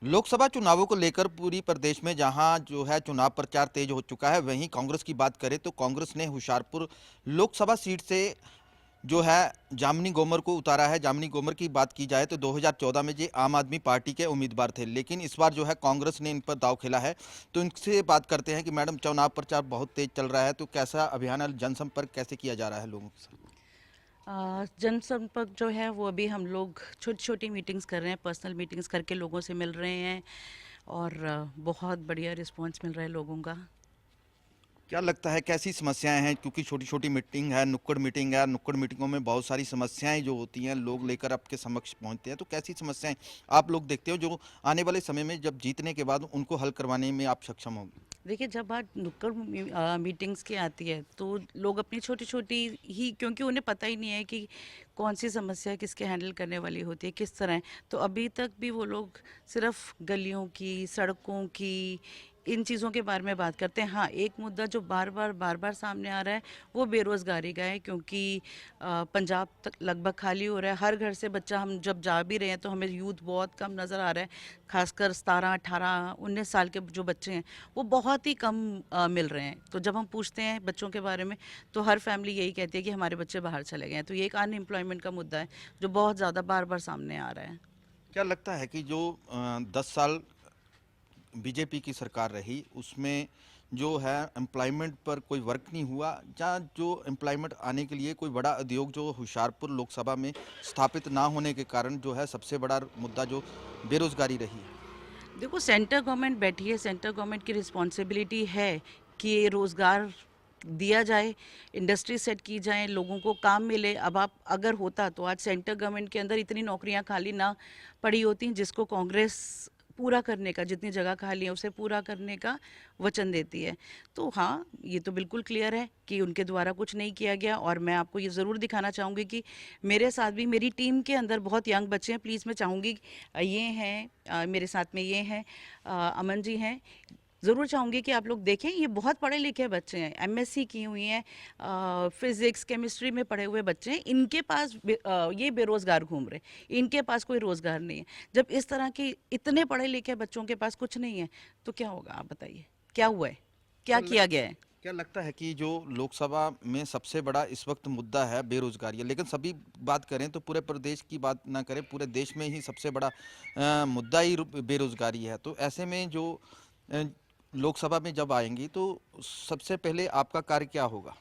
लोकसभा चुनावों को लेकर पूरी प्रदेश में जहां जो है चुनाव प्रचार तेज हो चुका है, वहीं कांग्रेस की बात करें तो कांग्रेस ने होशियारपुर लोकसभा सीट से जो है जामनी गोमर को उतारा है। जामनी गोमर की बात की जाए तो 2014 में ये आम आदमी पार्टी के उम्मीदवार थे, लेकिन इस बार जो है कांग्रेस ने इन पर दांव खेला है। तो इनसे बात करते हैं कि मैडम, चुनाव प्रचार बहुत तेज चल रहा है, तो कैसा अभियान और जनसंपर्क कैसे किया जा रहा है लोगों के साथ? जनसंपर्क जो है वो अभी हम लोग छोटी छोटी मीटिंग्स कर रहे हैं, पर्सनल मीटिंग्स करके लोगों से मिल रहे हैं और बहुत बढ़िया रिस्पांस मिल रहा है लोगों का। क्या लगता है कैसी समस्याएं हैं, क्योंकि छोटी छोटी मीटिंग है, नुक्कड़ मीटिंग है, नुक्कड़ मीटिंगों में बहुत सारी समस्याएं जो होती हैं लोग लेकर आपके समक्ष पहुंचते हैं, तो कैसी समस्याएं आप लोग देखते हो जो आने वाले समय में जब जीतने के बाद उनको हल करवाने में आप सक्षम होंगे? देखिए, जब बात नुक्कड़ मीटिंग्स की आती है तो लोग अपनी छोटी छोटी ही, क्योंकि उन्हें पता ही नहीं है कि कौन सी समस्या किसके हैंडल करने वाली होती है, किस तरह है। तो अभी तक भी वो लोग सिर्फ गलियों की, सड़कों की, इन चीज़ों के बारे में बात करते हैं। हाँ, एक मुद्दा जो बार बार सामने आ रहा है वो बेरोज़गारी का है, क्योंकि पंजाब तक लगभग खाली हो रहा है। हर घर से बच्चा, हम जब जा भी रहे हैं तो हमें यूथ बहुत कम नज़र आ रहा है। खासकर 17, 18, 19 साल के जो बच्चे हैं वो बहुत ही कम मिल रहे हैं। तो जब हम पूछते हैं बच्चों के बारे में तो हर फैमिली यही कहती है कि हमारे बच्चे बाहर चले गए हैं। तो ये एक अनएम्प्लॉयमेंट का मुद्दा है जो बहुत ज़्यादा बार बार सामने आ रहा है। क्या लगता है कि जो 10 साल बीजेपी की सरकार रही उसमें जो है एम्प्लॉयमेंट पर कोई वर्क नहीं हुआ, या जो एम्प्लॉयमेंट आने के लिए कोई बड़ा उद्योग जो होशियारपुर लोकसभा में स्थापित ना होने के कारण जो है सबसे बड़ा मुद्दा जो बेरोजगारी रही है? देखो, सेंटर गवर्नमेंट बैठी है, सेंटर गवर्नमेंट की रिस्पॉन्सिबिलिटी है कि रोज़गार दिया जाए, इंडस्ट्री सेट की जाए, लोगों को काम मिले। अब आप अगर होता तो आज सेंटर गवर्नमेंट के अंदर इतनी नौकरियां खाली ना पड़ी होती, जिसको कांग्रेस पूरा करने का, जितनी जगह खाली है उसे पूरा करने का वचन देती है। तो हाँ, ये तो बिल्कुल क्लियर है कि उनके द्वारा कुछ नहीं किया गया। और मैं आपको ये ज़रूर दिखाना चाहूँगी कि मेरे साथ भी मेरी टीम के अंदर बहुत यंग बच्चे हैं। प्लीज़ मैं चाहूँगी, ये हैं मेरे साथ में, ये हैं अमन जी हैं। ज़रूर चाहूँगी कि आप लोग देखें, ये बहुत पढ़े लिखे बच्चे हैं, एमएससी की हुई हैं, फिज़िक्स केमिस्ट्री में पढ़े हुए बच्चे हैं। इनके पास ये बेरोज़गार घूम रहे, इनके पास कोई रोज़गार नहीं है। जब इस तरह के इतने पढ़े लिखे बच्चों के पास कुछ नहीं है तो क्या होगा, आप बताइए, क्या हुआ है, क्या क्या लग, किया गया है? क्या लगता है कि जो लोकसभा में सबसे बड़ा इस वक्त मुद्दा है बेरोजगारी है, लेकिन सभी बात करें तो पूरे प्रदेश की बात ना करें, पूरे देश में ही सबसे बड़ा मुद्दा ही बेरोजगारी है। तो ऐसे में जो अ, लोकसभा में जब आएंगी तो सबसे पहले आपका कार्य क्या होगा?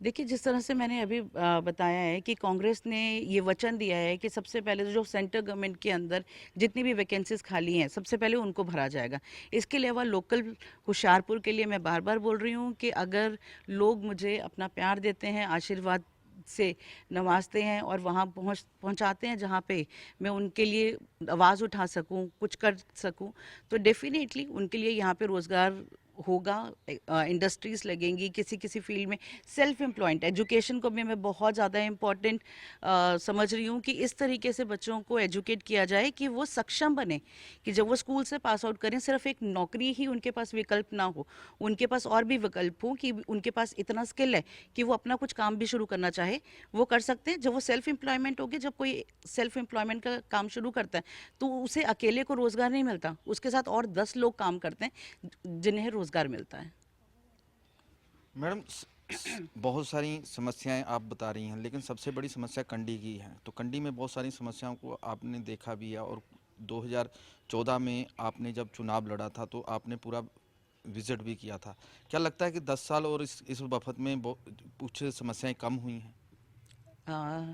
देखिए, जिस तरह से मैंने अभी बताया है कि कांग्रेस ने ये वचन दिया है कि सबसे पहले तो जो सेंटर गवर्नमेंट के अंदर जितनी भी वैकेंसीज खाली हैं सबसे पहले उनको भरा जाएगा। इसके अलावा लोकल होशियारपुर के लिए मैं बार बार बोल रही हूँ कि अगर लोग मुझे अपना प्यार देते हैं, आशीर्वाद से नवाजते हैं और वहाँ पहुँचाते हैं जहाँ पे मैं उनके लिए आवाज़ उठा सकूँ, कुछ कर सकूँ, तो डेफिनेटली उनके लिए यहाँ पे रोज़गार होगा। इंडस्ट्रीज लगेंगी किसी किसी फील्ड में। सेल्फ एम्प्लॉयड एजुकेशन को भी मैं बहुत ज़्यादा इम्पोर्टेंट समझ रही हूँ कि इस तरीके से बच्चों को एजुकेट किया जाए कि वो सक्षम बने, कि जब वो स्कूल से पास आउट करें सिर्फ एक नौकरी ही उनके पास विकल्प ना हो, उनके पास और भी विकल्प हो, कि उनके पास इतना स्किल है कि वो अपना कुछ काम भी शुरू करना चाहे वो कर सकते हैं। जब वो सेल्फ एम्प्लॉयमेंट होगी, जब कोई सेल्फ एम्प्लॉयमेंट का काम शुरू करता है तो उसे अकेले को रोज़गार नहीं मिलता, उसके साथ और 10 लोग काम करते हैं जिन्हें रोज़गार मिलता है। मैडम, बहुत सारी समस्याएं आप बता रही हैं, लेकिन सबसे बड़ी समस्या कंडी की है। तो कंडी में बहुत सारी समस्याओं को आपने देखा भी है, और 2014 में आपने जब चुनाव लड़ा था तो आपने पूरा विजिट भी किया था। क्या लगता है कि 10 साल और इस वक्त में कुछ समस्याएं कम हुई हैं? आ,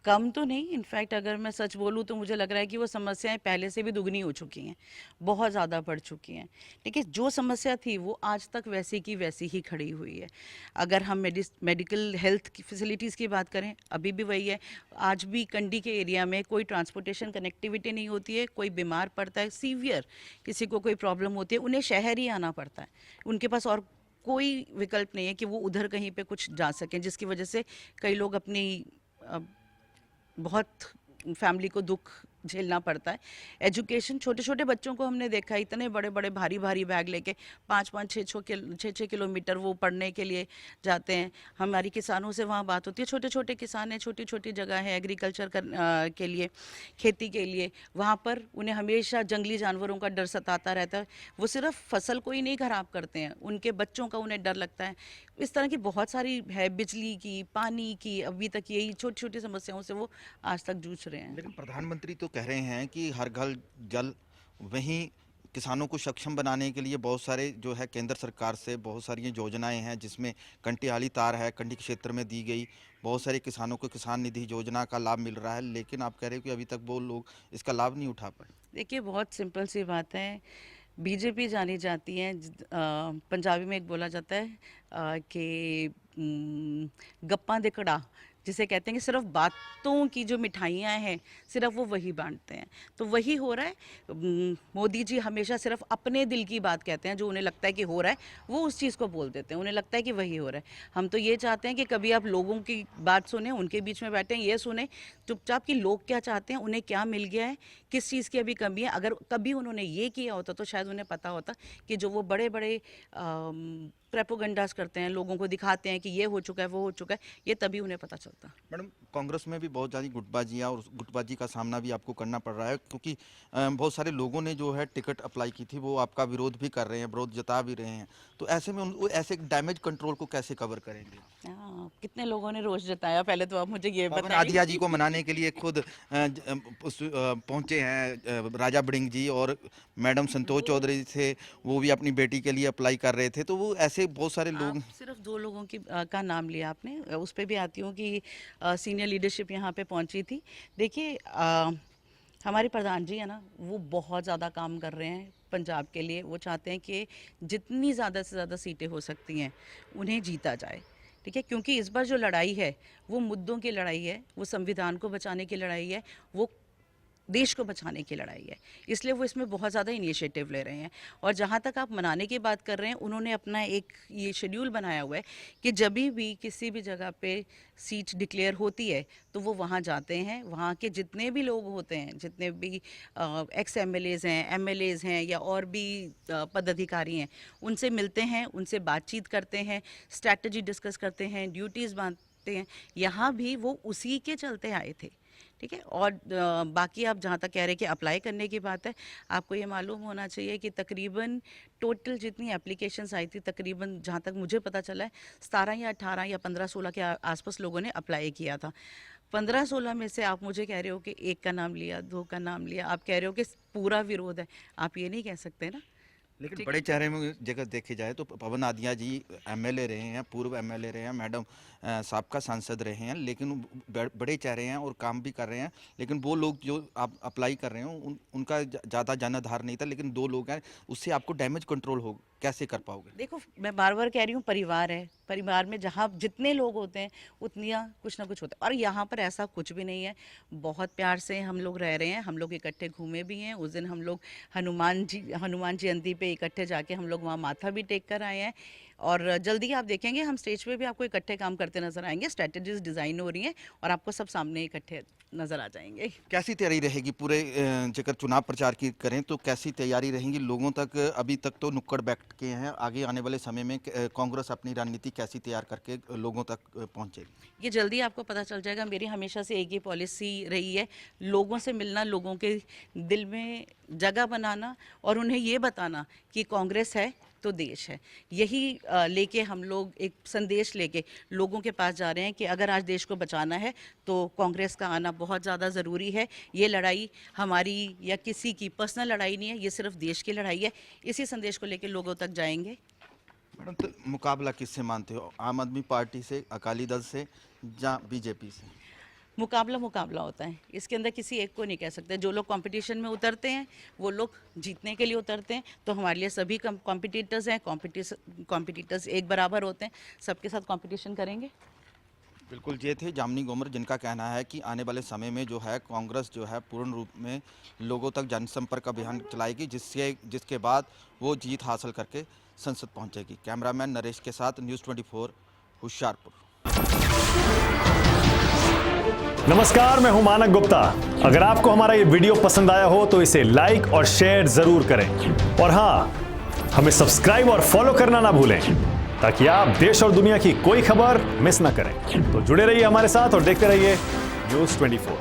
कम तो नहीं, इनफैक्ट अगर मैं सच बोलूँ तो मुझे लग रहा है कि वो समस्याएं पहले से भी दुगनी हो चुकी हैं, बहुत ज़्यादा बढ़ चुकी हैं। लेकिन जो समस्या थी वो आज तक वैसी की वैसी ही खड़ी हुई है। अगर हम मेडिकल हेल्थ की फैसिलिटीज़ की बात करें, अभी भी वही है। आज भी कंडी के एरिया में कोई ट्रांसपोर्टेशन कनेक्टिविटी नहीं होती है। कोई बीमार पड़ता है सीवियर, किसी को कोई प्रॉब्लम होती है, उन्हें शहर ही आना पड़ता है। उनके पास और कोई विकल्प नहीं है कि वो उधर कहीं पे कुछ जा सकें, जिसकी वजह से कई लोग अपनी बहुत फैमिली को दुख झेलना पड़ता है। एजुकेशन, छोटे छोटे बच्चों को हमने देखा है इतने बड़े बड़े भारी भारी बैग लेके 5-5 6-6 किलोमीटर वो पढ़ने के लिए जाते हैं। हमारी किसानों से वहाँ बात होती है, छोटे छोटे किसान हैं, छोटी छोटी जगह है एग्रीकल्चर के लिए, खेती के लिए, वहाँ पर उन्हें हमेशा जंगली जानवरों का डर सताता रहता है। वो सिर्फ फसल को ही नहीं खराब करते हैं, उनके बच्चों का उन्हें डर लगता है। इस तरह की बहुत सारी है, बिजली की, पानी की, अभी तक यही छोटी छोटी समस्याओं से वो आज तक जूझ रहे हैं। लेकिन प्रधानमंत्री तो कह रहे हैं कि हर घर जल, वहीं किसानों को सक्षम बनाने के लिए बहुत सारे जो है केंद्र सरकार से बहुत सारी योजनाएं हैं, जिसमें कंटियाली तार है, कंडी क्षेत्र में दी गई, बहुत सारे किसानों को किसान निधि योजना का लाभ मिल रहा है, लेकिन आप कह रहे हो कि अभी तक वो लोग इसका लाभ नहीं उठा पाए। देखिए, बहुत सिंपल सी बात है। बीजेपी जानी जाती है, पंजाबी में एक बोला जाता है कि गप्पा दे कड़ा, जिसे कहते हैं कि सिर्फ बातों की जो मिठाइयाँ हैं सिर्फ वो वही बांटते हैं। तो वही हो रहा है। मोदी जी हमेशा सिर्फ अपने दिल की बात कहते हैं, जो उन्हें लगता है कि हो रहा है वो उस चीज़ को बोल देते हैं, उन्हें लगता है कि वही हो रहा है। हम तो ये चाहते हैं कि कभी आप लोगों की बात सुने, उनके बीच में बैठे ये सुने चुपचाप कि लोग क्या चाहते हैं, उन्हें क्या मिल गया है, किस चीज़ की अभी कमी है। अगर कभी उन्होंने ये किया होता तो शायद उन्हें पता होता कि जो वो बड़े बड़े प्रेपोगंडास करते हैं, लोगों को दिखाते हैं कि ये हो चुका है, वो हो चुका है, ये तभी उन्हें पता चलता। मैडम, कांग्रेस में भी बहुत ज़्यादा गुटबाजियाँ और उस गुटबाजी का सामना भी आपको करना पड़ रहा है, क्योंकि बहुत सारे लोगों ने जो है टिकट अप्लाई की थी, वो आपका विरोध भी कर रहे हैं, विरोध जता भी रहे हैं। तो ऐसे में वो ऐसे डैमेज कंट्रोल को कैसे कवर करेंगे? हाँ, कितने लोगों ने रोष जताया, पहले तो आप मुझे ये पवन बताइए। आदिया जी को मनाने के लिए खुद पहुंचे हैं राजा बड़िंग जी, और मैडम संतोष चौधरी थे, वो भी अपनी बेटी के लिए अप्लाई कर रहे थे। तो वो ऐसे बहुत सारे लोग। आप सिर्फ 2 लोगों की का नाम लिया आपने, उस पे भी आती हूँ कि सीनियर लीडरशिप यहाँ पे पहुँची थी। देखिए, हमारे प्रधान जी है ना, वो बहुत ज़्यादा काम कर रहे हैं पंजाब के लिए। वो चाहते हैं कि जितनी ज़्यादा से ज़्यादा सीटें हो सकती हैं उन्हें जीता जाए, ठीक है। क्योंकि इस बार जो लड़ाई है वो मुद्दों की लड़ाई है, वो संविधान को बचाने की लड़ाई है, वो देश को बचाने की लड़ाई है। इसलिए वो इसमें बहुत ज़्यादा इनिशिएटिव ले रहे हैं। और जहाँ तक आप मनाने की बात कर रहे हैं, उन्होंने अपना एक ये शेड्यूल बनाया हुआ है कि जब भी किसी भी जगह पे सीट डिक्लेयर होती है तो वो वहाँ जाते हैं, वहाँ के जितने भी लोग होते हैं, जितने भी एक्स एमएलएज हैं, एमएलएज हैं या और भी पदाधिकारी हैं, उनसे मिलते हैं, उनसे बातचीत करते हैं, स्ट्रैटेजी डिस्कस करते हैं, ड्यूटीज़ बांटते हैं। यहाँ भी वो उसी के चलते आए थे, ठीक है। और बाकी आप जहाँ तक कह रहे हैं कि अप्लाई करने की बात है, आपको ये मालूम होना चाहिए कि तकरीबन टोटल जितनी एप्लीकेशंस आई थी, तकरीबन जहाँ तक मुझे पता चला है 17 या 18 या 15-16 के आसपास लोगों ने अप्लाई किया था। 15-16 में से आप मुझे कह रहे हो कि 1 का नाम लिया, 2 का नाम लिया, आप कह रहे हो कि पूरा विरोध है। आप ये नहीं कह सकते ना। लेकिन बड़े चेहरे में जगह देखी जाए तो पवन आदिया जी एमएलए रहे हैं, पूर्व एमएलए रहे हैं, मैडम साबका सांसद रहे हैं, लेकिन बड़े चेहरे हैं और काम भी कर रहे हैं। लेकिन वो लोग जो आप अप्लाई कर रहे हो उनका ज़्यादा जनाधार नहीं था, लेकिन 2 लोग हैं, उससे आपको डैमेज कंट्रोल हो कैसे कर पाओगे? देखो, मैं बार बार कह रही हूँ, परिवार है, परिवार में जहाँ जितने लोग होते हैं उतनिया कुछ ना कुछ होता है। और यहाँ पर ऐसा कुछ भी नहीं है, बहुत प्यार से हम लोग रह रहे हैं, हम लोग इकट्ठे घूमे भी हैं। उस दिन हम लोग हनुमान जयंती पे इकट्ठे जाके हम लोग वहाँ माथा भी टेक कर आए हैं। और जल्दी आप देखेंगे हम स्टेज पे भी आपको इकट्ठे काम करते नजर आएंगे, स्ट्रेटजीज डिज़ाइन हो रही हैं और आपको सब सामने इकट्ठे नजर आ जाएंगे। कैसी तैयारी रहेगी पूरे जगह चुनाव प्रचार की करें तो कैसी तैयारी रहेगी लोगों तक? अभी तक तो नुक्कड़ बैठ के हैं, आगे आने वाले समय में कांग्रेस अपनी रणनीति कैसी तैयार करके लोगों तक पहुंचेगी? ये जल्दी आपको पता चल जाएगा। मेरी हमेशा से एक ही पॉलिसी रही है, लोगों से मिलना, लोगों के दिल में जगह बनाना और उन्हें ये बताना कि कांग्रेस है तो देश है। यही लेके हम लोग एक संदेश लेके लोगों के पास जा रहे हैं कि अगर आज देश को बचाना है तो कांग्रेस का आना बहुत ज़्यादा ज़रूरी है। ये लड़ाई हमारी या किसी की पर्सनल लड़ाई नहीं है, ये सिर्फ देश की लड़ाई है। इसी संदेश को लेके लोगों तक जाएंगे। मैडम, तो मुकाबला किससे मानते हो? आम आदमी पार्टी से, अकाली दल से या बीजेपी से? मुकाबला होता है, इसके अंदर किसी एक को नहीं कह सकते। जो लोग कंपटीशन में उतरते हैं वो लोग जीतने के लिए उतरते हैं, तो हमारे लिए सभी कॉम्पिटिटर्स हैं, कॉम्पिटिटर्स एक बराबर होते हैं, सबके साथ कंपटीशन करेंगे। बिल्कुल, ये थे जामनी गोमर, जिनका कहना है कि आने वाले समय में जो है कांग्रेस जो है पूर्ण रूप में लोगों तक जनसंपर्क अभियान चलाएगी, जिसके बाद वो जीत हासिल करके संसद पहुंचेगी। कैमरामैन नरेश के साथ न्यूज़ 24 होशियारपुर। नमस्कार, मैं हूं मानक गुप्ता। अगर आपको हमारा ये वीडियो पसंद आया हो तो इसे लाइक और शेयर जरूर करें और हाँ, हमें सब्सक्राइब और फॉलो करना ना भूलें ताकि आप देश और दुनिया की कोई खबर मिस ना करें। तो जुड़े रहिए हमारे साथ और देखते रहिए न्यूज़ 24।